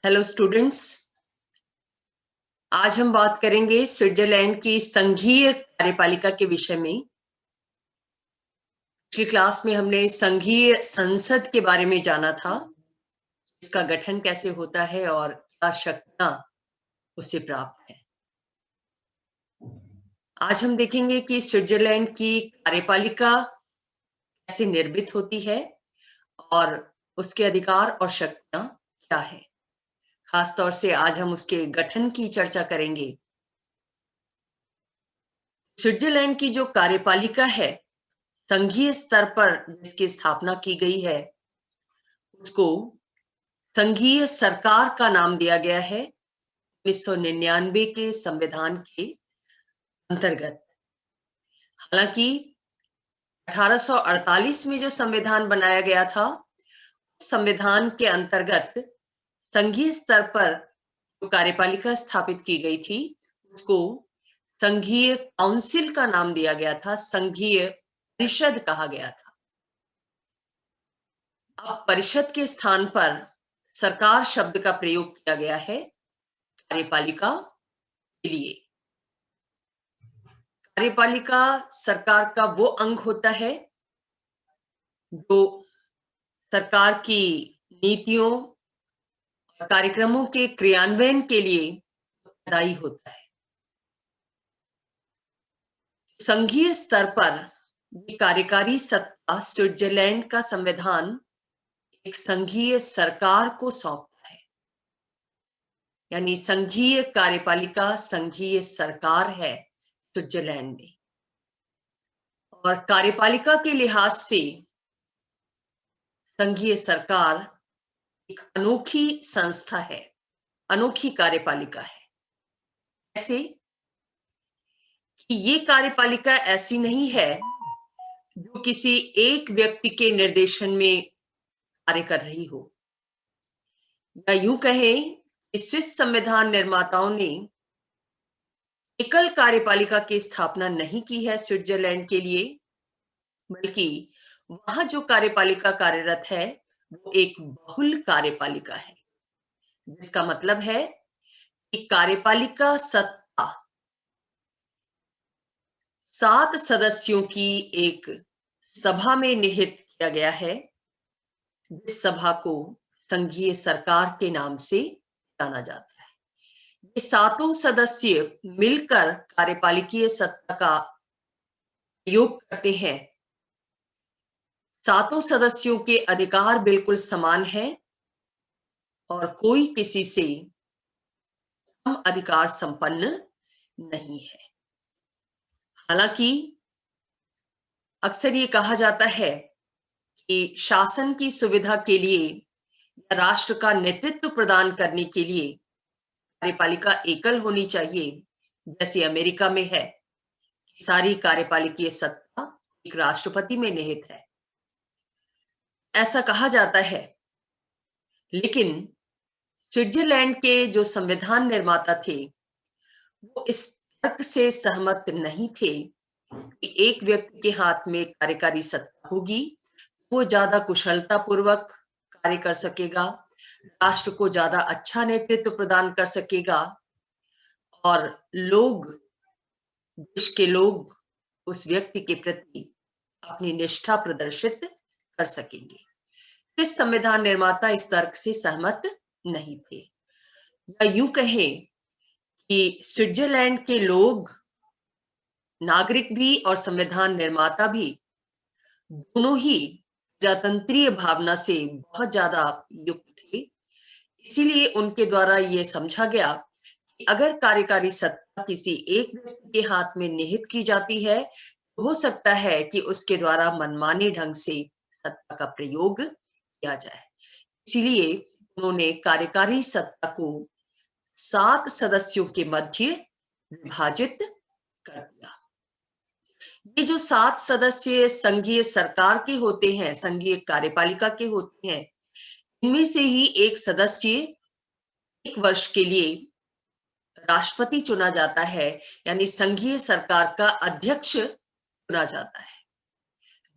Hello students. आज हम बात करेंगे स्विट्जरलैंड की संघीय कार्यपालिका के विषय में। पिछली क्लास में हमने संघीय संसद के बारे में जाना था, इसका गठन कैसे होता है और क्या शक्तियां उससे प्राप्त है। आज हम देखेंगे कि स्विट्जरलैंड की कार्यपालिका कैसे निर्मित होती है और उसके अधिकार और शक्तियां क्या है। खासतौर से आज हम उसके गठन की चर्चा करेंगे। स्विट्जरलैंड की जो कार्यपालिका है, संघीय स्तर पर जिसकी स्थापना की गई है, उसको संघीय सरकार का नाम दिया गया है 1999 के संविधान के अंतर्गत। हालांकि 1848 में जो संविधान बनाया गया था, संविधान के अंतर्गत संघीय स्तर पर जो कार्यपालिका स्थापित की गई थी, उसको संघीय काउंसिल का नाम दिया गया था, संघीय परिषद कहा गया था। अब परिषद के स्थान पर सरकार शब्द का प्रयोग किया गया है कार्यपालिका के लिए। कार्यपालिका सरकार का वो अंग होता है जो सरकार की नीतियों और कार्यक्रमों के क्रियान्वयन के लिए उत्तरदायी होता है। संघीय स्तर पर ये कार्यकारी सत्ता स्विट्जरलैंड का संविधान एक संघीय सरकार को सौंपता है, यानी संघीय कार्यपालिका संघीय सरकार है स्विट्जरलैंड में। और कार्यपालिका के लिहाज से संघीय सरकार एक अनोखी संस्था है, अनोखी कार्यपालिका है। ऐसे कि ये कार्यपालिका ऐसी नहीं है जो किसी एक व्यक्ति के निर्देशन में कार्य कर रही हो, या यूं कहें कि स्विस संविधान निर्माताओं ने एकल कार्यपालिका की स्थापना नहीं की है स्विट्जरलैंड के लिए, बल्कि वहां जो कार्यपालिका कार्यरत है वो एक बहुल कार्यपालिका है, जिसका मतलब है कि कार्यपालिका सत्ता 7 सदस्यों की एक सभा में निहित किया गया है, जिस सभा को संघीय सरकार के नाम से जाना जाता है। ये 7 सदस्य मिलकर कार्यपालिकीय सत्ता का प्रयोग करते हैं। 7 सदस्यों के अधिकार बिल्कुल समान हैं और कोई किसी से कम अधिकार संपन्न नहीं है। हालांकि अक्सर ये कहा जाता है कि शासन की सुविधा के लिए या राष्ट्र का नेतृत्व प्रदान करने के लिए कार्यपालिका एकल होनी चाहिए, जैसे अमेरिका में है। सारी कार्यपालिकीय सत्ता एक राष्ट्रपति में निहित है, ऐसा कहा जाता है। लेकिन स्विट्जरलैंड के जो संविधान निर्माता थे वो इस तर्क से सहमत नहीं थे कि एक व्यक्ति के हाथ में कार्यकारी सत्ता होगी, वो ज्यादा कुशलता पूर्वक कार्य कर सकेगा, राष्ट्र को ज्यादा अच्छा नेतृत्व प्रदान कर सकेगा और देश के लोग उस व्यक्ति के प्रति अपनी निष्ठा प्रदर्शित कर सकेंगे। इस संविधान निर्माता इस तर्क से सहमत नहीं थे, या यूं कहें कि स्विट्जरलैंड के लोग, नागरिक भी और संविधान निर्माता भी, दोनों ही प्रजातंत्रीय भावना से बहुत ज्यादा युक्त थे। इसीलिए उनके द्वारा यह समझा गया कि अगर कार्यकारी सत्ता किसी एक व्यक्ति के हाथ में निहित की जाती है, तो हो सकता है कि उसके द्वारा मनमाने ढंग से सत्ता का प्रयोग किया जाए। इसीलिए उन्होंने कार्यकारी सत्ता को 7 सदस्यों के मध्य विभाजित कर दिया। ये जो 7 सदस्य संघीय सरकार के होते हैं, संघीय कार्यपालिका के होते हैं, इनमें से ही एक सदस्य 1 वर्ष के लिए राष्ट्रपति चुना जाता है, यानी संघीय सरकार का अध्यक्ष चुना जाता है।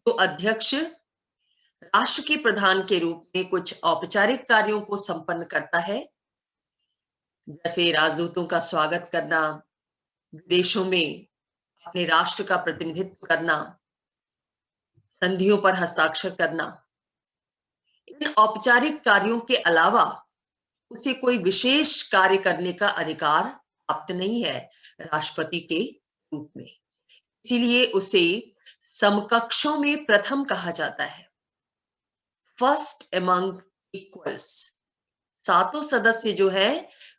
तो अध्यक्ष राष्ट्र के प्रधान के रूप में कुछ औपचारिक कार्यों को संपन्न करता है जैसे राजदूतों का स्वागत करना, विदेशों में अपने राष्ट्र का प्रतिनिधित्व करना, संधियों पर हस्ताक्षर करना। इन औपचारिक कार्यों के अलावा उसे कोई विशेष कार्य करने का अधिकार प्राप्त नहीं है राष्ट्रपति के रूप में। इसीलिए उसे समकक्षों में प्रथम कहा जाता है, फर्स्ट एमंग इक्वल्स। सातों सदस्य जो है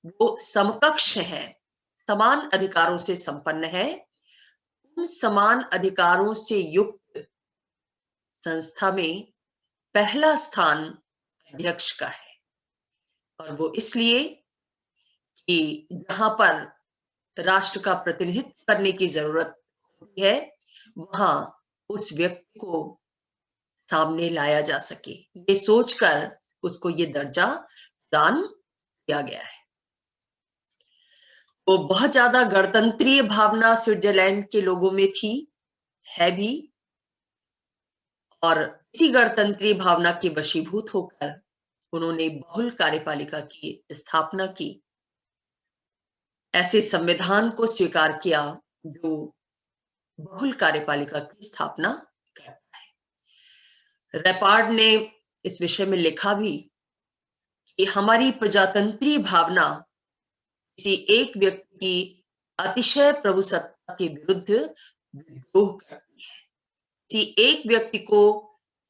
वो समकक्ष है, समान अधिकारों से संपन्न है। उन समान अधिकारों से युक्त संस्था में पहला स्थान अध्यक्ष का है, और वो इसलिए कि जहां पर राष्ट्र का प्रतिनिधित्व करने की जरूरत होती है वहां उस व्यक्ति को सामने लाया जा सके, ये सोचकर उसको ये दर्जा प्रदान किया गया है। तो बहुत ज्यादा गणतंत्रीय भावना स्विट्जरलैंड के लोगों में थी, है भी, और इसी गणतंत्रीय भावना के वशीभूत होकर उन्होंने बहुल कार्यपालिका की स्थापना की, ऐसे संविधान को स्वीकार किया जो बहुल कार्यपालिका की स्थापना करता है। रैपार्ड ने इस विषय में लिखा भी कि हमारी प्रजातंत्रीय भावना किसी एक व्यक्ति की अतिशय प्रभुसत्ता के विरुद्ध विद्रोह करती है। किसी एक व्यक्ति को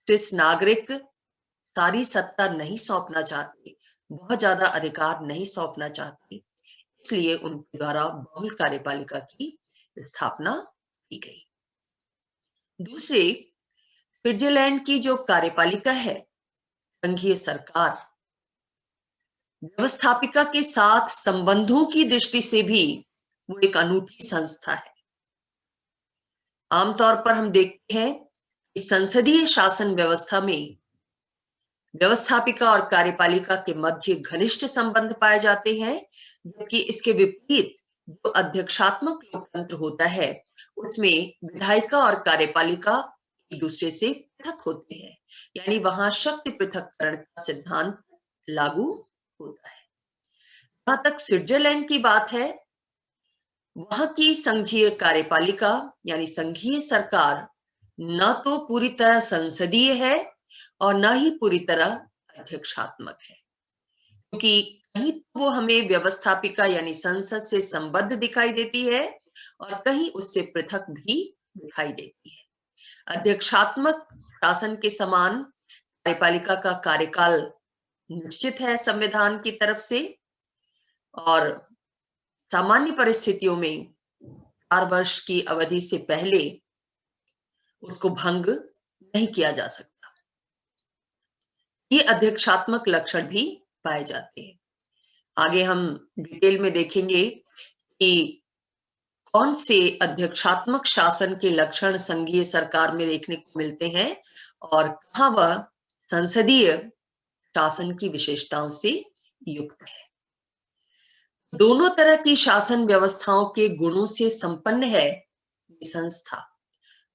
स्विस नागरिक सारी सत्ता नहीं सौंपना चाहते, बहुत ज्यादा अधिकार नहीं सौंपना चाहते, इसलिए उनके द्वारा बहुल कार्यपालिका की स्थापना की गई। दूसरे, स्विट्जरलैंड की जो कार्यपालिका है, संघीय सरकार, व्यवस्थापिका के साथ संबंधों की दृष्टि से भी वो एक अनूठी संस्था है। आमतौर पर हम देखते हैं कि संसदीय शासन व्यवस्था में व्यवस्थापिका और कार्यपालिका के मध्य घनिष्ठ संबंध पाए जाते हैं, जबकि इसके विपरीत जो अध्यक्षात्मक लोकतंत्र होता है उसमें विधायिका और कार्यपालिका एक दूसरे से पृथक होते हैं, यानी वहां शक्ति पृथक्करण का सिद्धांत लागू होता है। जहां तक स्विट्जरलैंड की बात है, वहां की संघीय कार्यपालिका यानी संघीय सरकार न तो पूरी तरह संसदीय है और न ही पूरी तरह अध्यक्षात्मक है, क्योंकि कहीं वो हमें व्यवस्थापिका यानी संसद से संबद्ध दिखाई देती है और कहीं उससे पृथक भी दिखाई देती है। अध्यक्षात्मक शासन के समान कार्यपालिका का कार्यकाल निश्चित है संविधान की तरफ से, और सामान्य परिस्थितियों में 4 वर्ष की अवधि से पहले उसको भंग नहीं किया जा सकता। ये अध्यक्षात्मक लक्षण भी पाए जाते हैं। आगे हम डिटेल में देखेंगे कि कौन से अध्यक्षात्मक शासन के लक्षण संघीय सरकार में देखने को मिलते हैं और कहां वह संसदीय शासन की विशेषताओं से युक्त है। दोनों तरह की शासन व्यवस्थाओं के गुणों से संपन्न है ये संस्था,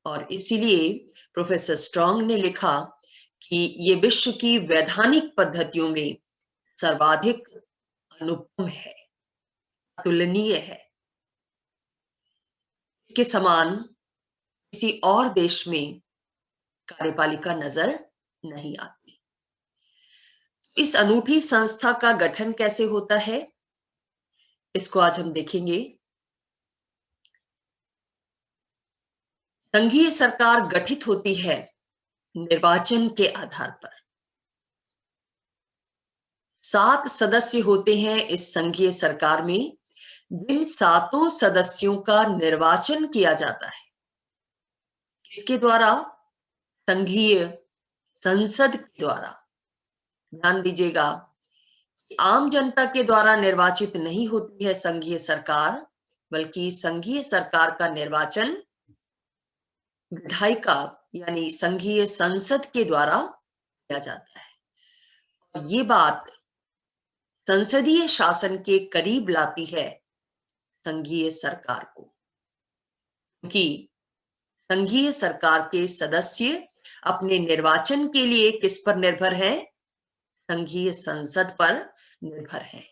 और इसीलिए प्रोफेसर स्ट्रॉन्ग ने लिखा कि ये विश्व की वैधानिक पद्धतियों में सर्वाधिक अनुपम है, अतुलनीय है। इसके समान किसी और देश में कार्यपालिका नजर नहीं आती। इस अनूठी संस्था का गठन कैसे होता है, इसको आज हम देखेंगे। संघीय सरकार गठित होती है निर्वाचन के आधार पर। 7 सदस्य होते हैं इस संघीय सरकार में, जिन 7 सदस्यों का निर्वाचन किया जाता है। इसके द्वारा? संघीय संसद के द्वारा। ध्यान दीजिएगा, आम जनता के द्वारा निर्वाचित नहीं होती है संघीय सरकार, बल्कि संघीय सरकार का निर्वाचन विधायिका यानी संघीय संसद के द्वारा किया जाता है। ये बात संसदीय शासन के करीब लाती है संघीय सरकार को, क्योंकि संघीय सरकार के सदस्य अपने निर्वाचन के लिए किस पर निर्भर है? संघीय संसद पर निर्भर है।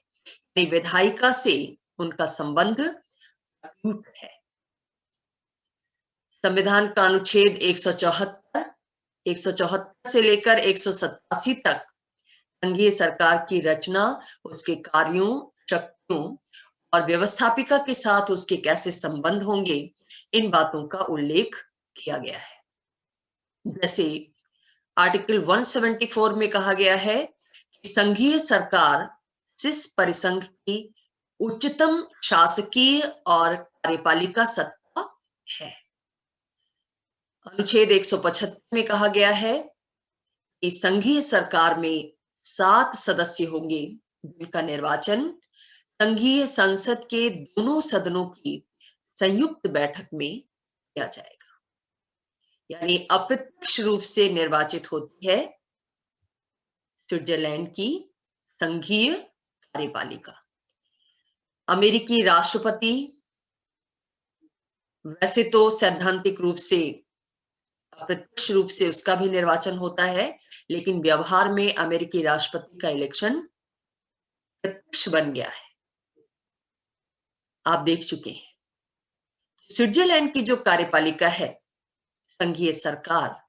विधायिका से उनका संबंध अटूट है। संविधान का अनुच्छेद 174 से लेकर 187 तक संघीय सरकार की रचना, उसके कार्यों, शक्तियों और व्यवस्थापिका के साथ उसके कैसे संबंध होंगे, इन बातों का उल्लेख किया गया है। जैसे आर्टिकल 174 में कहा गया है कि संघीय सरकार स्विस परिसंघ की उच्चतम शासकीय और कार्यपालिका सत्ता है। अनुच्छेद 175 में कहा गया है कि संघीय सरकार में 7 सदस्य होंगे जिनका निर्वाचन संघीय संसद के दोनों सदनों की संयुक्त बैठक में किया जाएगा। यानी अप्रत्यक्ष रूप से निर्वाचित होती है स्विट्जरलैंड की संघीय कार्यपालिका। अमेरिकी राष्ट्रपति वैसे तो सैद्धांतिक रूप से अप्रत्यक्ष रूप से उसका भी निर्वाचन होता है, लेकिन व्यवहार में अमेरिकी राष्ट्रपति का इलेक्शन प्रत्यक्ष बन गया है, आप देख चुके हैं। स्विट्जरलैंड की जो कार्यपालिका है, संघीय सरकार,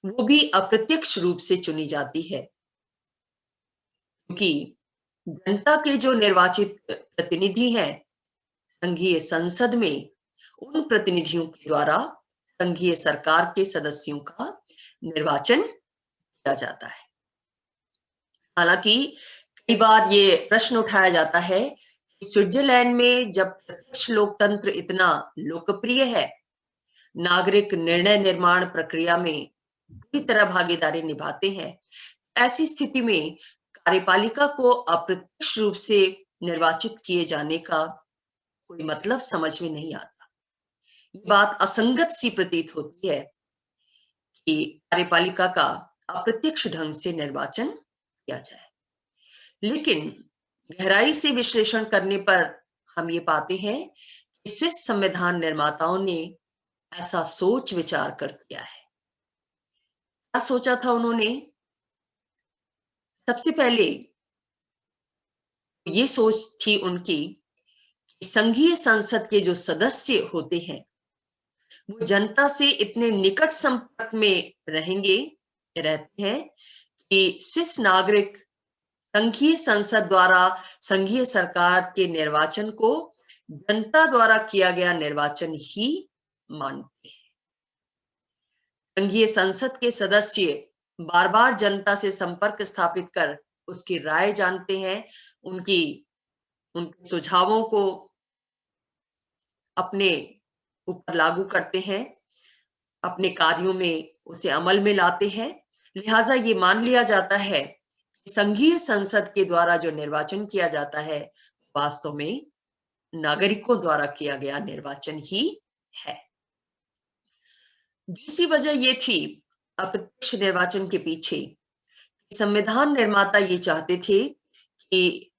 वो भी अप्रत्यक्ष रूप से चुनी जाती है, क्योंकि जनता के जो निर्वाचित प्रतिनिधि हैं संघीय संसद में, उन प्रतिनिधियों के द्वारा संघीय सरकार के सदस्यों का निर्वाचन किया जाता है। हालांकि कई बार ये प्रश्न उठाया जाता है कि स्विट्जरलैंड में जब प्रत्यक्ष लोकतंत्र इतना लोकप्रिय है, नागरिक निर्णय निर्माण प्रक्रिया में पूरी तरह भागीदारी निभाते हैं, ऐसी स्थिति में कार्यपालिका को अप्रत्यक्ष रूप से निर्वाचित किए जाने का कोई मतलब समझ में नहीं आता। ये बात असंगत सी प्रतीत होती है कि कार्यपालिका का अप्रत्यक्ष ढंग से निर्वाचन किया जाए, लेकिन गहराई से विश्लेषण करने पर हम ये पाते हैं कि स्विस संविधान निर्माताओं ने ऐसा सोच विचार कर किया है। क्या सोचा था उन्होंने? सबसे पहले ये सोच थी उनकी कि संघीय संसद के जो सदस्य होते हैं वो जनता से इतने निकट संपर्क में रहते हैं कि स्विस नागरिक संघीय संसद द्वारा संघीय सरकार के निर्वाचन को जनता द्वारा किया गया निर्वाचन ही मानते हैं। संघीय संसद के सदस्य बार बार जनता से संपर्क स्थापित कर उसकी राय जानते हैं, उनके सुझावों को अपने ऊपर लागू करते हैं, अपने कार्यों में उसे अमल में लाते हैं। लिहाजा ये मान लिया जाता है कि संघीय संसद के द्वारा जो निर्वाचन किया जाता है वास्तव में नागरिकों द्वारा किया गया निर्वाचन ही है। दूसरी वजह ये थी अप्रत्यक्ष निर्वाचन के पीछे, संविधान निर्माता ये चाहते थे कि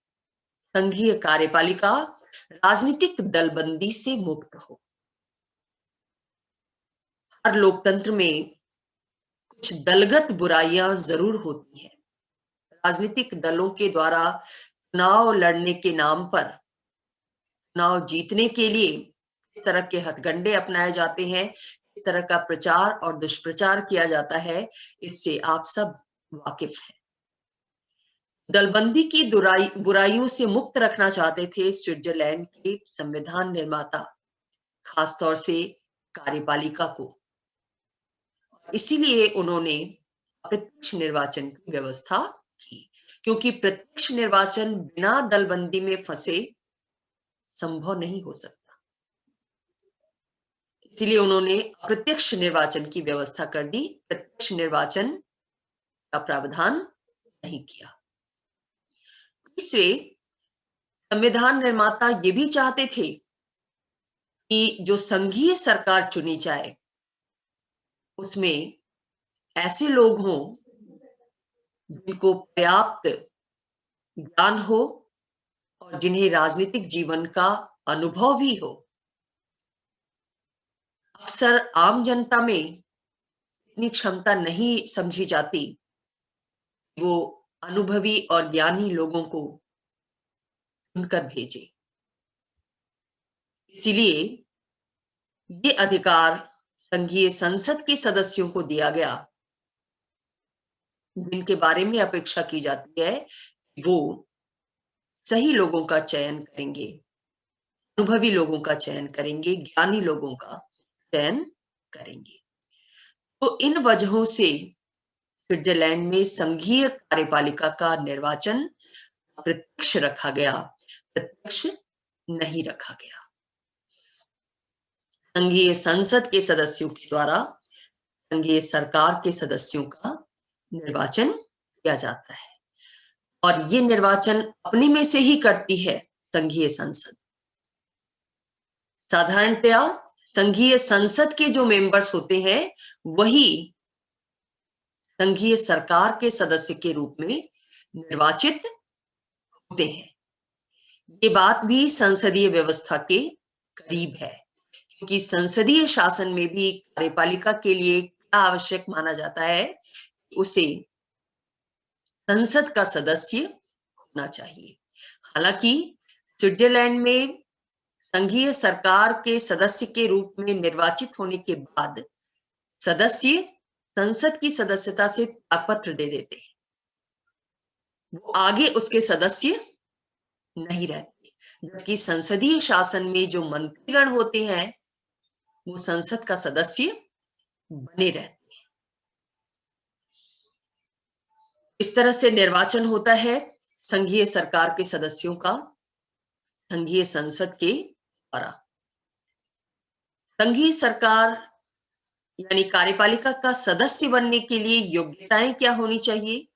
संघीय कार्यपालिका राजनीतिक दलबंदी से मुक्त हो। हर लोकतंत्र में कुछ दलगत बुराइयां जरूर होती हैं। राजनीतिक दलों के द्वारा चुनाव लड़ने के नाम पर, चुनाव जीतने के लिए इस तरह के हथकंडे अपनाए जाते हैं, इस तरह का प्रचार और दुष्प्रचार किया जाता है, इससे आप सब वाकिफ हैं। दलबंदी की बुराइयों से मुक्त रखना चाहते थे स्विट्जरलैंड के संविधान निर्माता, खासतौर से कार्यपालिका को। इसीलिए उन्होंने प्रत्यक्ष निर्वाचन की व्यवस्था की, क्योंकि प्रत्यक्ष निर्वाचन बिना दलबंदी में फंसे संभव नहीं हो सकता। इसलिए उन्होंने अप्रत्यक्ष निर्वाचन की व्यवस्था कर दी, प्रत्यक्ष निर्वाचन का प्रावधान नहीं किया। तीसरे, संविधान निर्माता ये भी चाहते थे कि जो संघीय सरकार चुनी जाए उसमें ऐसे लोग हों जिनको पर्याप्त ज्ञान हो और जिन्हें राजनीतिक जीवन का अनुभव भी हो। अक्सर आम जनता में इतनी क्षमता नहीं समझी जाती, वो अनुभवी और ज्ञानी लोगों को चुनकर भेजे। इसीलिए ये अधिकार संघीय संसद के सदस्यों को दिया गया, जिनके बारे में अपेक्षा की जाती है वो सही लोगों का चयन करेंगे, अनुभवी लोगों का चयन करेंगे, ज्ञानी लोगों का चयन करेंगे। तो इन वजहों से स्विट्जरलैंड में संघीय कार्यपालिका का निर्वाचन प्रत्यक्ष रखा गया, प्रत्यक्ष नहीं रखा गया। संघीय संसद के सदस्यों के द्वारा संघीय सरकार के सदस्यों का निर्वाचन किया जाता है, और ये निर्वाचन अपने में से ही करती है संघीय संसद। साधारणतया संघीय संसद के जो मेंबर्स होते हैं वही संघीय सरकार के सदस्य के रूप में निर्वाचित होते हैं। ये बात भी संसदीय व्यवस्था के करीब है, क्योंकि संसदीय शासन में भी कार्यपालिका के लिए क्या आवश्यक माना जाता है, उसे संसद का सदस्य होना चाहिए। हालांकि स्विट्जरलैंड में संघीय सरकार के सदस्य के रूप में निर्वाचित होने के बाद सदस्य संसद की सदस्यता से त्यागपत्र दे देते हैं, वो आगे उसके सदस्य नहीं रहते, जबकि संसदीय शासन में जो मंत्रीगण होते हैं वो संसद का सदस्य बने रहते हैं। इस तरह से निर्वाचन होता है संघीय सरकार के सदस्यों का संघीय संसद के द्वारा। संघीय सरकार यानी कार्यपालिका का सदस्य बनने के लिए योग्यताएं क्या होनी चाहिए?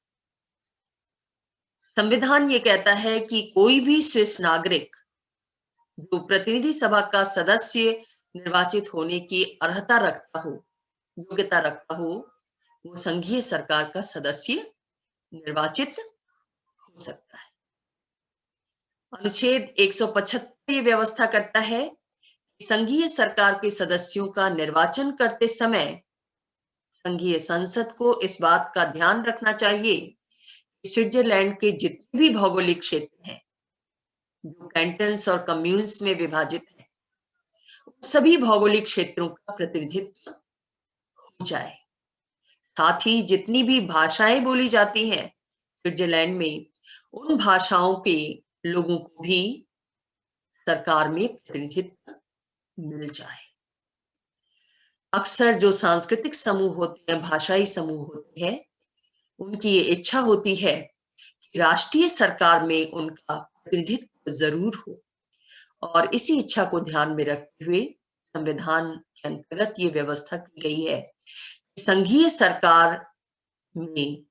संविधान ये कहता है कि कोई भी स्विस नागरिक जो प्रतिनिधि सभा का सदस्य निर्वाचित होने की अर्हता रखता हो, योग्यता रखता हो, वो संघीय सरकार का सदस्य निर्वाचित हो सकता है। अनुच्छेद 175 ये व्यवस्था करता है कि संघीय सरकार के सदस्यों का निर्वाचन करते समय संघीय संसद को इस बात का ध्यान रखना चाहिए कि स्विट्जरलैंड के जितने भी भौगोलिक क्षेत्र हैं जो कैंटन्स और कम्यून्स में विभाजित है, सभी भौगोलिक क्षेत्रों का प्रतिनिधित्व हो जाए। साथ ही जितनी भी भाषाएं बोली जाती हैं स्विट्जरलैंड में, उन भाषाओं के लोगों को भी सरकार में प्रतिनिधित्व मिल जाए। अक्सर जो सांस्कृतिक समूह होते हैं, भाषाई समूह होते हैं, उनकी ये इच्छा होती है कि राष्ट्रीय सरकार में उनका प्रतिनिधित्व जरूर हो, और इसी इच्छा को ध्यान में रखते हुए संविधान के अंतर्गत ये व्यवस्था की गई है कि संघीय सरकार में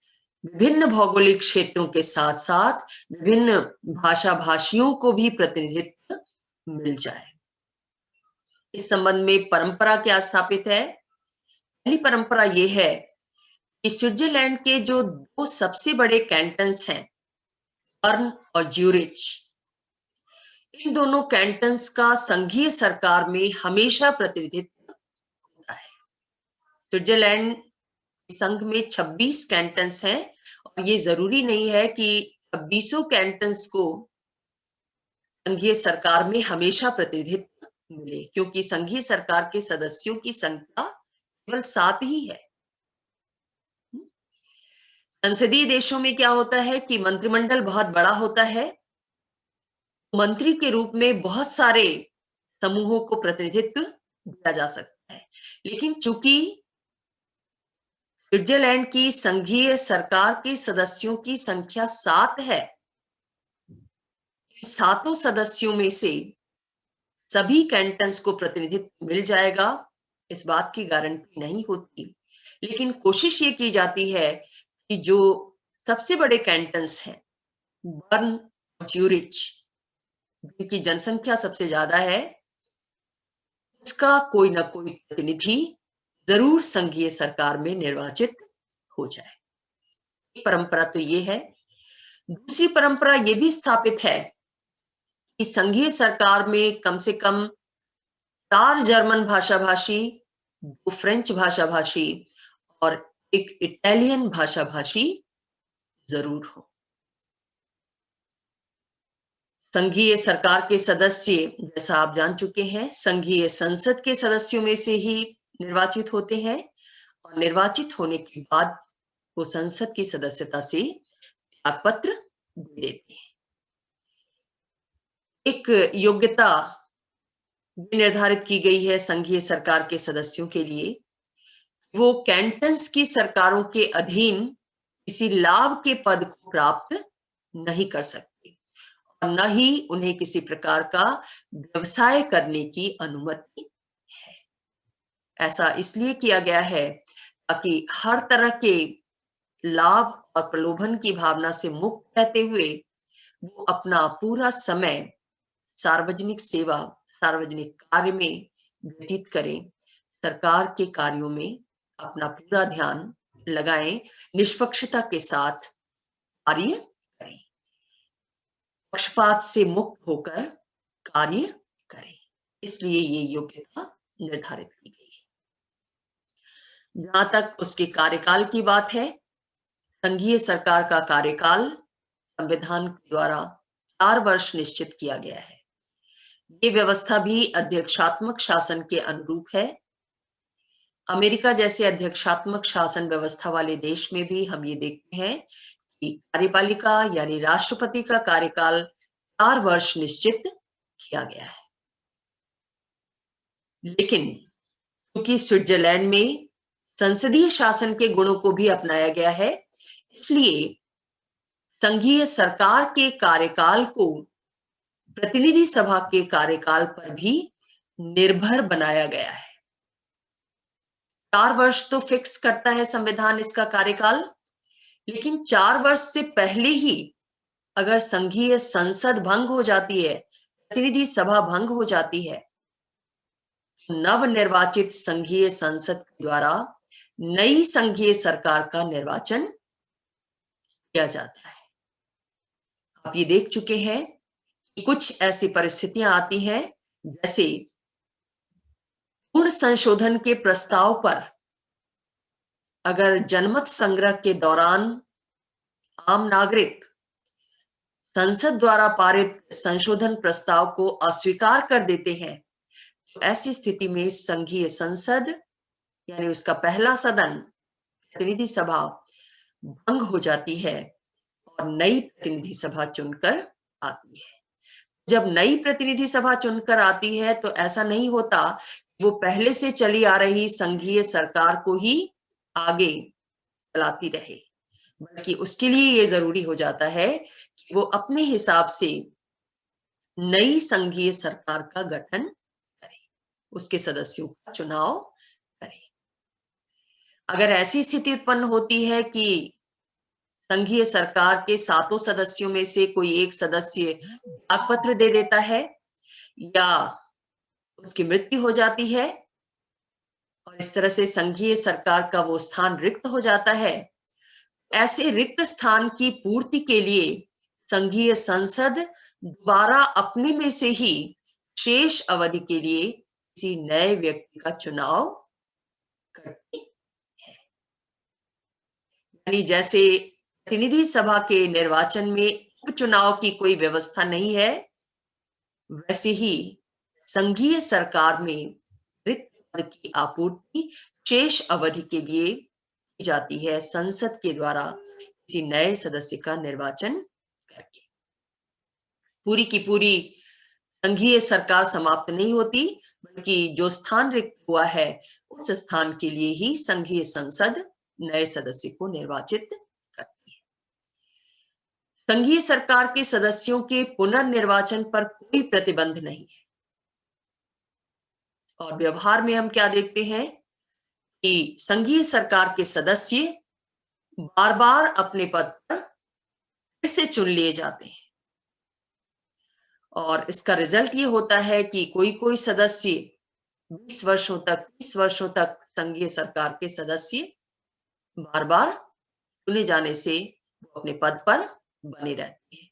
विभिन्न भौगोलिक क्षेत्रों के साथ साथ विभिन्न भाषा भाषियों को भी प्रतिनिधित्व मिल जाए। इस संबंध में परंपरा क्या स्थापित है? पहली परंपरा यह है कि स्विट्जरलैंड के जो दो सबसे बड़े कैंटन्स हैं, बर्न और ज्यूरिच, इन दोनों कैंटन्स का संघीय सरकार में हमेशा प्रतिनिधित्व होता है। स्विट्जरलैंड संघ में 26 कैंटन्स हैं, और ये जरूरी नहीं है कि 26 कैंटन्स को संघीय सरकार में हमेशा प्रतिनिधित्व मिले, क्योंकि संघीय सरकार के सदस्यों की संख्या केवल 7 ही है। संसदीय देशों में क्या होता है कि मंत्रिमंडल बहुत बड़ा होता है, मंत्री के रूप में बहुत सारे समूहों को प्रतिनिधित्व दिया जा सकता है। लेकिन चूंकि स्विट्जरलैंड की संघीय सरकार के सदस्यों की संख्या 7 है, इन 7 सदस्यों में से सभी कैंटन्स को प्रतिनिधित्व मिल जाएगा, इस बात की गारंटी नहीं होती। लेकिन कोशिश ये की जाती है कि जो सबसे बड़े कैंटन्स हैं, बर्न और ज्यूरिच, जिनकी जनसंख्या सबसे ज्यादा है, उसका कोई ना कोई प्रतिनिधि जरूर संघीय सरकार में निर्वाचित हो जाए। एक परंपरा तो ये है। दूसरी परंपरा ये भी स्थापित है कि संघीय सरकार में कम से कम 4 जर्मन भाषा भाषी, 2 फ्रेंच भाषा भाषी और 1 इटालियन भाषा भाषी जरूर हो। संघीय सरकार के सदस्य, जैसा आप जान चुके हैं, संघीय संसद के सदस्यों में से ही निर्वाचित होते हैं और निर्वाचित होने के बाद वो संसद की सदस्यता से त्याग पत्र दे देते हैं। एक योग्यता भी निर्धारित की गई है संघीय सरकार के सदस्यों के लिए। वो कैंटन्स की सरकारों के अधीन किसी लाभ के पद को प्राप्त नहीं कर सकते और न ही उन्हें किसी प्रकार का व्यवसाय करने की अनुमति है। ऐसा इसलिए किया गया है ताकि हर तरह के लाभ और प्रलोभन की भावना से मुक्त रहते हुए वो अपना पूरा समय सार्वजनिक सेवा, सार्वजनिक कार्य में व्यतीत करें, सरकार के कार्यों में अपना पूरा ध्यान लगाएं, निष्पक्षता के साथ कार्य करें, पक्षपात से मुक्त होकर कार्य करें। इसलिए ये योग्यता निर्धारित की गई है। जहां तक उसके कार्यकाल की बात है, संघीय सरकार का कार्यकाल संविधान द्वारा 4 वर्ष निश्चित किया गया है। ये व्यवस्था भी अध्यक्षात्मक शासन के अनुरूप है। अमेरिका जैसे अध्यक्षात्मक शासन व्यवस्था वाले देश में भी हम ये देखते हैं कि कार्यपालिका यानी राष्ट्रपति का कार्यकाल 4 वर्ष निश्चित किया गया है। लेकिन क्योंकि स्विट्जरलैंड में संसदीय शासन के गुणों को भी अपनाया गया है, इसलिए संघीय सरकार के कार्यकाल को प्रतिनिधि सभा के कार्यकाल पर भी निर्भर बनाया गया है। 4 वर्ष तो फिक्स करता है संविधान इसका कार्यकाल, लेकिन 4 वर्ष से पहले ही अगर संघीय संसद भंग हो जाती है, प्रतिनिधि सभा भंग हो जाती है, नवनिर्वाचित संघीय संसद द्वारा नई संघीय सरकार का निर्वाचन किया जाता है। आप ये देख चुके हैं कि कुछ ऐसी परिस्थितियां आती हैं जैसे पूर्ण संशोधन के प्रस्ताव पर अगर जनमत संग्रह के दौरान आम नागरिक संसद द्वारा पारित संशोधन प्रस्ताव को अस्वीकार कर देते हैं, तो ऐसी स्थिति में संघीय संसद यानी उसका पहला सदन प्रतिनिधि सभा भंग हो जाती है और नई प्रतिनिधि सभा चुनकर आती है। जब नई प्रतिनिधि सभा चुनकर आती है तो ऐसा नहीं होता वो पहले से चली आ रही संघीय सरकार को ही आगे चलाती रहे, बल्कि उसके लिए ये जरूरी हो जाता है कि वो अपने हिसाब से नई संघीय सरकार का गठन करे, उसके सदस्यों का चुनाव करे। अगर ऐसी स्थिति उत्पन्न होती है कि संघीय सरकार के 7 सदस्यों में से कोई एक सदस्य त्यागपत्र दे देता है या उसकी मृत्यु हो जाती है और इस तरह से संघीय सरकार का वो स्थान रिक्त हो जाता है, ऐसे रिक्त स्थान की पूर्ति के लिए संघीय संसद दोबारा अपने में से ही शेष अवधि के लिए किसी नए व्यक्ति का चुनाव करती है। यानी जैसे प्रतिनिधि सभा के निर्वाचन में उपचुनाव की कोई व्यवस्था नहीं है, वैसे ही संघीय सरकार में रिक्त पद की आपूर्ति शेष अवधि के लिए की जाती है संसद के द्वारा किसी नए सदस्य का निर्वाचन करके। पूरी की पूरी संघीय सरकार समाप्त नहीं होती, बल्कि जो स्थान रिक्त हुआ है उस स्थान के लिए ही संघीय संसद नए सदस्य को निर्वाचित करती है। संघीय सरकार के सदस्यों के पुनर्निर्वाचन पर कोई प्रतिबंध नहीं है और व्यवहार में हम क्या देखते हैं कि संघीय सरकार के सदस्य बार बार अपने पद पर फिर से चुन लिए जाते हैं और इसका रिजल्ट ये होता है कि कोई कोई सदस्य 20 वर्षों तक, 30 वर्षों तक संघीय सरकार के सदस्य बार बार चुने जाने से वो अपने पद पर बने रहते हैं।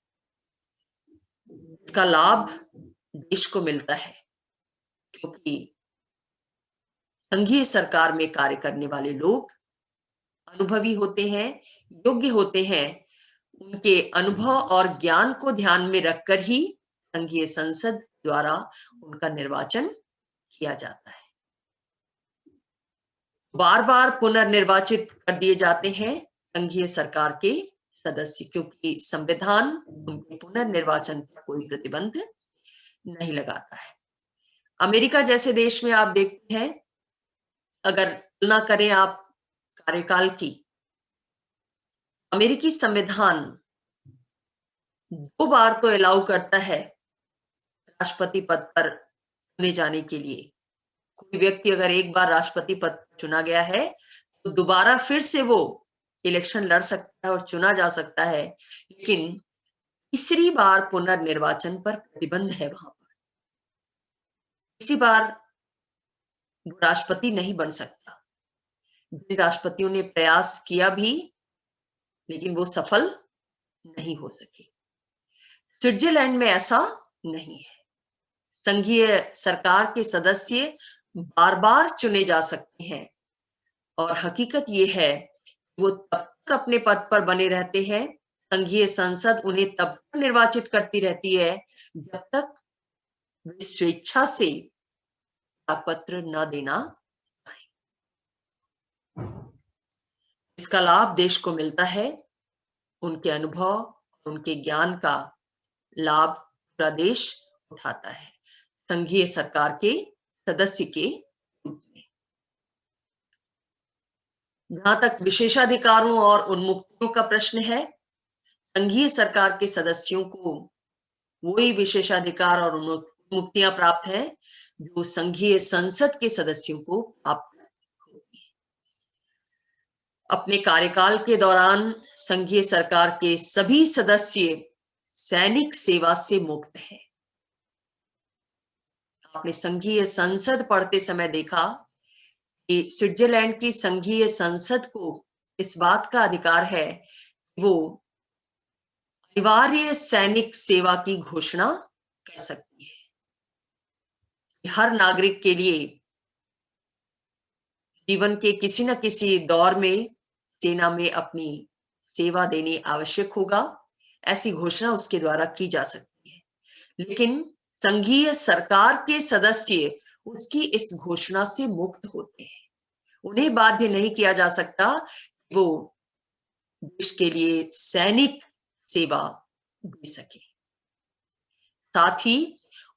इसका लाभ देश को मिलता है क्योंकि संघीय सरकार में कार्य करने वाले लोग अनुभवी होते हैं, योग्य होते हैं। उनके अनुभव और ज्ञान को ध्यान में रखकर ही संघीय संसद द्वारा उनका निर्वाचन किया जाता है। बार बार पुनर्निर्वाचित कर दिए जाते हैं संघीय सरकार के सदस्य, क्योंकि संविधान उनके पुनर्निर्वाचन पर कोई प्रतिबंध नहीं लगाता है। अमेरिका जैसे देश में आप देखते हैं, अगर तुलना करें आप कार्यकाल की, अमेरिकी संविधान 2 बार तो अलाउ करता है राष्ट्रपति पद पर चुने जाने के लिए। कोई व्यक्ति अगर एक बार राष्ट्रपति पद पर चुना गया है तो दोबारा फिर से वो इलेक्शन लड़ सकता है और चुना जा सकता है, लेकिन तीसरी बार पुनर्निर्वाचन पर प्रतिबंध है वहां पर। इसी बार वो राष्ट्रपति नहीं बन सकता। जिन राष्ट्रपतियों ने प्रयास किया भी, लेकिन वो सफल नहीं हो सके। स्विट्जरलैंड में ऐसा नहीं है। संघीय सरकार के सदस्य बार बार चुने जा सकते हैं और हकीकत ये है वो तब तक अपने पद पर बने रहते हैं, संघीय संसद उन्हें तब तक निर्वाचित करती रहती है जब तक वे स्वेच्छा से पत्र न देना पाए। इसका लाभ देश को मिलता है, उनके अनुभव, उनके ज्ञान का लाभ पूरा देश उठाता है संघीय सरकार के सदस्य के रूप में। जहां तक विशेषाधिकारों और उन्मुक्तियों का प्रश्न है, संघीय सरकार के सदस्यों को वही विशेषाधिकार और उन्मुक्तियां प्राप्त हैं जो संघीय संसद के सदस्यों को प्राप्त होती है। अपने कार्यकाल के दौरान संघीय सरकार के सभी सदस्य सैनिक सेवा से मुक्त हैं। आपने संघीय संसद पढ़ते समय देखा कि स्विट्जरलैंड की संघीय संसद को इस बात का अधिकार है कि वो अनिवार्य सैनिक सेवा की घोषणा कर सकती है। हर नागरिक के लिए जीवन के किसी न किसी दौर में सेना में अपनी सेवा देनी आवश्यक होगा, ऐसी घोषणा उसके द्वारा की जा सकती है। लेकिन संघीय सरकार के सदस्य उसकी इस घोषणा से मुक्त होते हैं। उन्हें बाध्य नहीं किया जा सकता कि वो देश के लिए सैनिक सेवा दे सके। साथ ही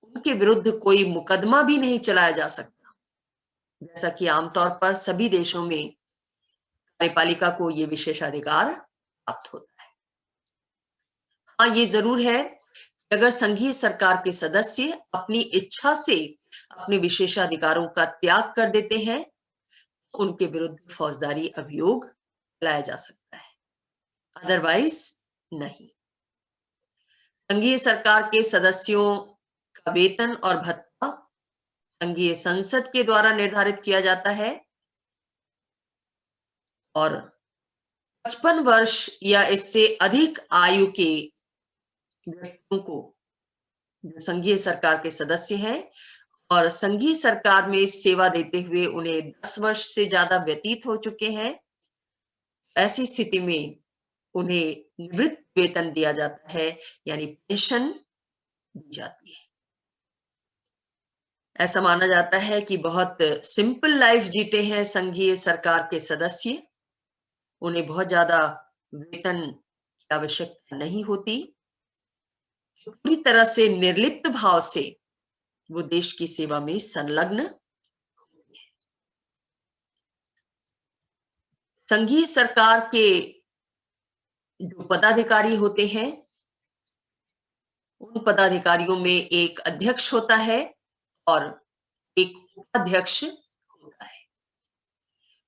उनके विरुद्ध कोई मुकदमा भी नहीं चलाया जा सकता, जैसा कि आमतौर पर सभी देशों में कार्यपालिका को ये विशेषाधिकार प्राप्त होता है। हाँ, ये जरूर है कि अगर संघीय सरकार के सदस्य अपनी इच्छा से अपने विशेषाधिकारों का त्याग कर देते हैं तो उनके विरुद्ध फौजदारी अभियोग चलाया जा सकता है, अदरवाइज नहीं। संघीय सरकार के सदस्यों का वेतन और भत्ता संघीय संसद के द्वारा निर्धारित किया जाता है और 55 वर्ष या इससे अधिक आयु के व्यक्तियों को, जो संघीय सरकार के सदस्य हैं और संघीय सरकार में सेवा देते हुए उन्हें 10 वर्ष से ज्यादा व्यतीत हो चुके हैं, ऐसी स्थिति में उन्हें निवृत्त वेतन दिया जाता है, यानी पेंशन दी जाती है। ऐसा माना जाता है कि बहुत सिंपल लाइफ जीते हैं संघीय सरकार के सदस्य, उन्हें बहुत ज्यादा वेतन की आवश्यकता नहीं होती, पूरी तरह से निर्लिप्त भाव से वो देश की सेवा में संलग्न होते हैं। संघीय सरकार के जो पदाधिकारी होते हैं, उन पदाधिकारियों में एक अध्यक्ष होता है और एक उपाध्यक्ष होता है।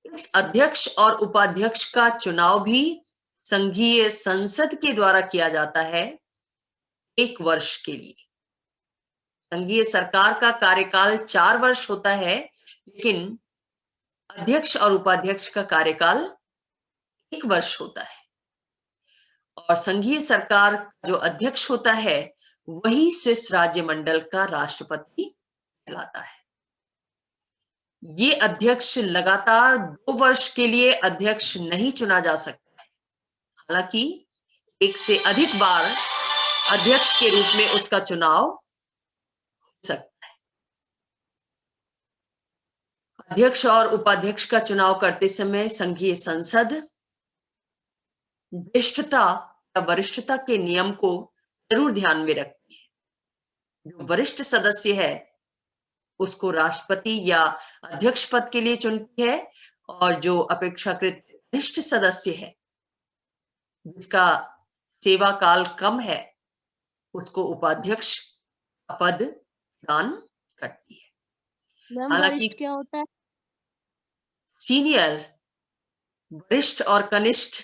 इस अध्यक्ष और उपाध्यक्ष का चुनाव भी संघीय संसद के द्वारा किया जाता है 1 वर्ष के लिए। संघीय सरकार का कार्यकाल 4 वर्ष होता है, लेकिन अध्यक्ष और उपाध्यक्ष का कार्यकाल 1 वर्ष होता है और संघीय सरकार जो अध्यक्ष होता है वही स्विस राज्य मंडल का राष्ट्रपति कहलाता है। ये अध्यक्ष लगातार 2 वर्ष के लिए अध्यक्ष नहीं चुना जा सकता है। हालांकि 1 से अधिक बार अध्यक्ष के रूप में उसका चुनाव हो सकता है। अध्यक्ष और उपाध्यक्ष का चुनाव करते समय संघीय संसद ज्येष्ठता या वरिष्ठता के नियम को जरूर ध्यान में रखती है। जो वरिष्ठ सदस्य है उसको राष्ट्रपति या अध्यक्ष पद के लिए चुनती है, और जो अपेक्षाकृत वरिष्ठ सदस्य है जिसका सेवा काल कम है उसको उपाध्यक्ष पद प्रदान करती है। मैम हालांकि वरिष्ठ क्या होता है? सीनियर, वरिष्ठ और कनिष्ठ,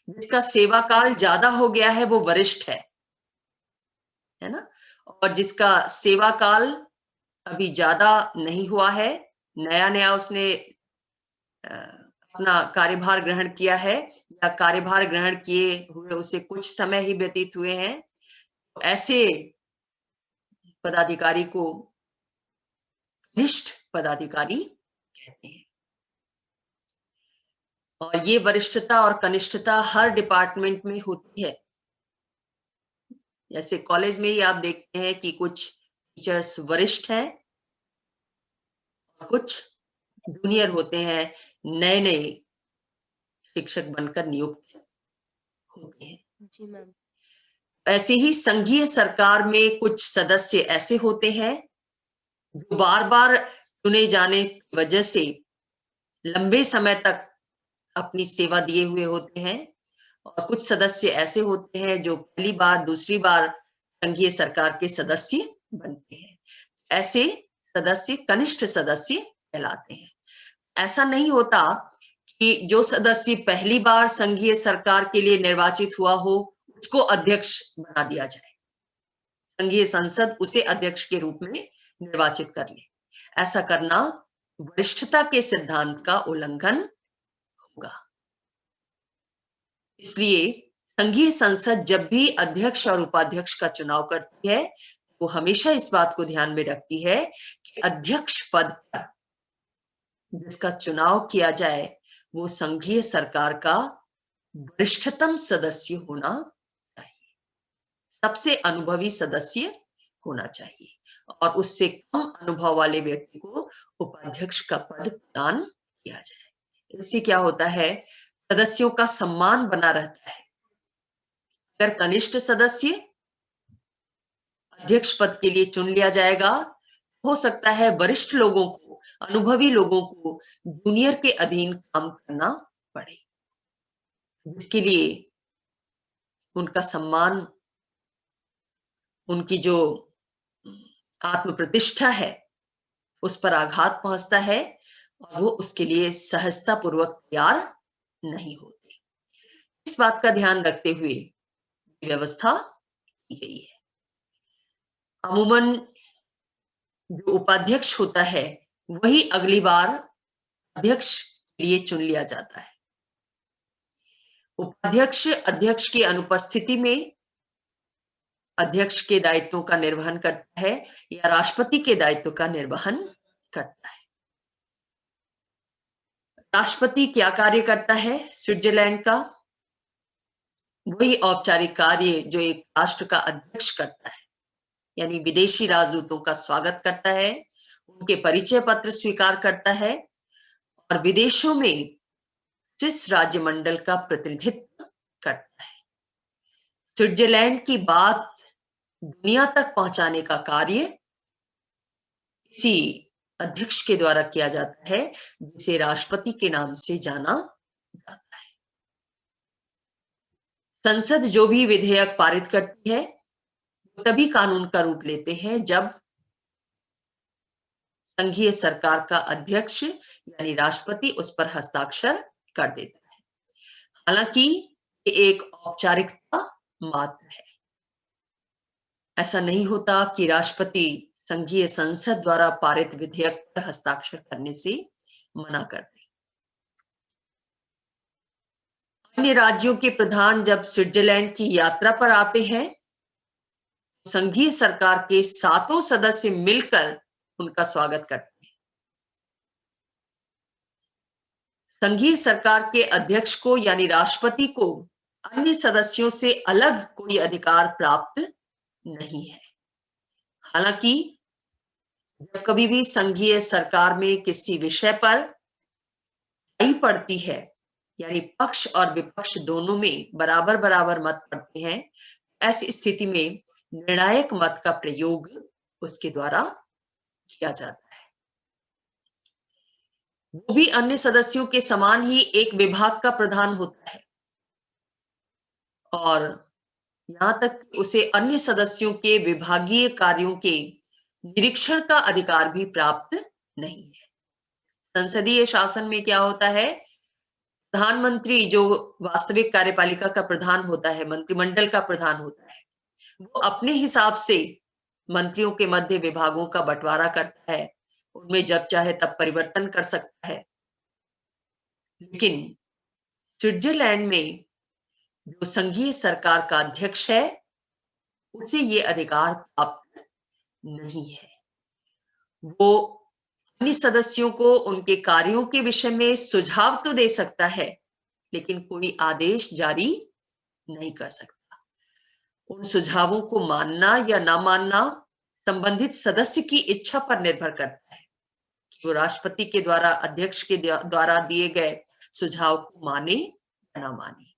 जिसका सेवा काल ज्यादा हो गया है वो वरिष्ठ है ना, और जिसका सेवा काल अभी ज्यादा नहीं हुआ है, नया नया उसने अपना कार्यभार ग्रहण किया है या कार्यभार ग्रहण किए हुए उसे कुछ समय ही व्यतीत हुए हैं, तो ऐसे पदाधिकारी को कनिष्ठ पदाधिकारी कहते हैं। और ये वरिष्ठता और कनिष्ठता हर डिपार्टमेंट में होती है। जैसे कॉलेज में ही आप देखते हैं कि कुछ टीचर्स वरिष्ठ हैं और कुछ जूनियर होते हैं, नए नए शिक्षक बनकर नियुक्त होते हैं। जी मैम। ऐसे ही संघीय सरकार में कुछ सदस्य ऐसे होते हैं जो बार बार चुने जाने की वजह से लंबे समय तक अपनी सेवा दिए हुए होते हैं, और कुछ सदस्य ऐसे होते हैं जो पहली बार दूसरी बार संघीय सरकार के सदस्य बनते हैं। ऐसे सदस्य कनिष्ठ सदस्य कहलाते हैं। ऐसा नहीं होता कि जो सदस्य पहली बार संघीय सरकार के लिए निर्वाचित हुआ हो उसको अध्यक्ष बना दिया जाए, संघीय संसद उसे अध्यक्ष के रूप में निर्वाचित कर ले। ऐसा करना वरिष्ठता के सिद्धांत का उल्लंघन होगा। इसलिए संघीय संसद जब भी अध्यक्ष और उपाध्यक्ष का चुनाव करती है वो हमेशा इस बात को ध्यान में रखती है कि अध्यक्ष पद पर जिसका चुनाव किया जाए वो संघीय सरकार का वरिष्ठतम सदस्य होना चाहिए, सबसे अनुभवी सदस्य होना चाहिए, और उससे कम अनुभव वाले व्यक्ति को उपाध्यक्ष का पद प्रदान किया जाए। इससे क्या होता है, सदस्यों का सम्मान बना रहता है। अगर कनिष्ठ सदस्य अध्यक्ष पद के लिए चुन लिया जाएगा, हो सकता है वरिष्ठ लोगों को, अनुभवी लोगों को जूनियर के अधीन काम करना पड़े, जिसके लिए उनका सम्मान, उनकी जो आत्म प्रतिष्ठा है उस पर आघात पहुंचता है, और वो उसके लिए सहजता पूर्वक तैयार नहीं होते। इस बात का ध्यान रखते हुए व्यवस्था की गई है। अमूमन जो उपाध्यक्ष होता है वही अगली बार अध्यक्ष के लिए चुन लिया जाता है। उपाध्यक्ष अध्यक्ष की अनुपस्थिति में अध्यक्ष के दायित्वों का निर्वहन करता है या राष्ट्रपति के दायित्व का निर्वहन करता है। राष्ट्रपति क्या कार्य करता है स्विट्जरलैंड का? वही औपचारिक कार्य जो एक राष्ट्र का अध्यक्ष करता है, यानी विदेशी राजदूतों का स्वागत करता है, उनके परिचय पत्र स्वीकार करता है, और विदेशों में जिस राज्यमंडल का प्रतिनिधित्व करता है। स्विट्जरलैंड की बात दुनिया तक पहुंचाने का कार्य इसी अध्यक्ष के द्वारा किया जाता है, जिसे राष्ट्रपति के नाम से जाना जाता है। संसद जो भी विधेयक पारित करती है तभी कानून का रूप लेते हैं जब संघीय सरकार का अध्यक्ष यानी राष्ट्रपति उस पर हस्ताक्षर कर देता है। हालांकि ये एक औपचारिकता मात्र है। ऐसा नहीं होता कि राष्ट्रपति संघीय संसद द्वारा पारित विधेयक पर हस्ताक्षर करने से मना कर दे। अन्य राज्यों के प्रधान जब स्विट्जरलैंड की यात्रा पर आते हैं, संघीय सरकार के 7 सदस्य मिलकर उनका स्वागत करते हैं। संघीय सरकार के अध्यक्ष को यानी राष्ट्रपति को अन्य सदस्यों से अलग कोई अधिकार प्राप्त नहीं है। हालांकि जब कभी भी संघीय सरकार में किसी विषय पर लड़ाई पड़ती है, यानी पक्ष और विपक्ष दोनों में बराबर बराबर मत पड़ते हैं, ऐसी स्थिति में निर्णायक मत का प्रयोग उसके द्वारा किया जाता है। वो भी अन्य सदस्यों के समान ही एक विभाग का प्रधान होता है और यहाँ तक उसे अन्य सदस्यों के विभागीय कार्यों के निरीक्षण का अधिकार भी प्राप्त नहीं है। संसदीय शासन में क्या होता है, प्रधानमंत्री जो वास्तविक कार्यपालिका का प्रधान होता है, मंत्रिमंडल का प्रधान होता है, वो अपने हिसाब से मंत्रियों के मध्य विभागों का बंटवारा करता है, उनमें जब चाहे तब परिवर्तन कर सकता है। लेकिन स्विट्जरलैंड में जो संघीय सरकार का अध्यक्ष है, उसे ये अधिकार प्राप्त नहीं है। वो अपने सदस्यों को उनके कार्यों के विषय में सुझाव तो दे सकता है, लेकिन कोई आदेश जारी नहीं कर सकता। उन सुझावों को मानना या ना मानना संबंधित सदस्य की इच्छा पर निर्भर करता है कि वो राष्ट्रपति के द्वारा, अध्यक्ष के द्वारा दिए गए सुझाव को माने या ना माने।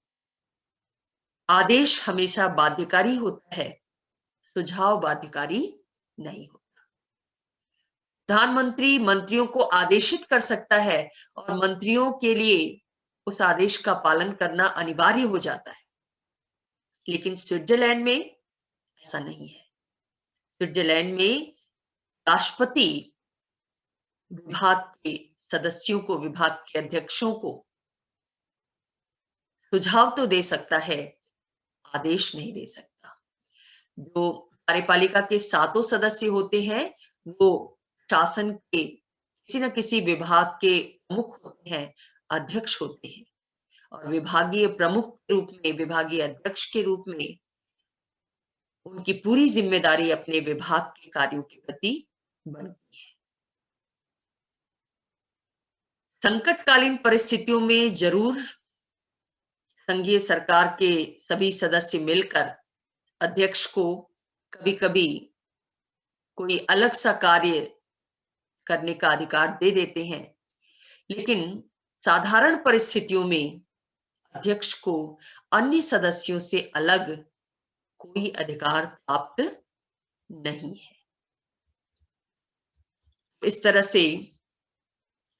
आदेश हमेशा बाध्यकारी होता है, सुझाव बाध्यकारी नहीं होता। प्रधानमंत्री मंत्रियों को आदेशित कर सकता है और मंत्रियों के लिए उस आदेश का पालन करना अनिवार्य हो जाता है, लेकिन स्विट्जरलैंड में ऐसा नहीं है। स्विट्जरलैंड में राष्ट्रपति विभाग के सदस्यों को, विभाग के अध्यक्षों को सुझाव तो दे सकता है, आदेश नहीं दे सकता। जो कार्यपालिका के 7 सदस्य होते हैं, वो शासन के किसी न किसी विभाग के प्रमुख होते हैं, अध्यक्ष होते हैं, और विभागीय प्रमुख के रूप में, विभागीय अध्यक्ष के रूप में उनकी पूरी जिम्मेदारी अपने विभाग के कार्यों के प्रति बनती है। संकटकालीन परिस्थितियों में जरूर संघीय सरकार के सभी सदस्य मिलकर अध्यक्ष को कभी-कभी कोई अलग सा कार्य करने का अधिकार दे देते हैं, लेकिन साधारण परिस्थितियों में अध्यक्ष को अन्य सदस्यों से अलग कोई अधिकार प्राप्त नहीं है। इस तरह से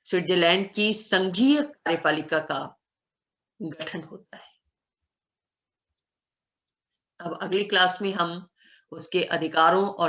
स्विट्जरलैंड की संघीय कार्यपालिका का गठन होता है। अब अगली क्लास में हम उसके अधिकारों और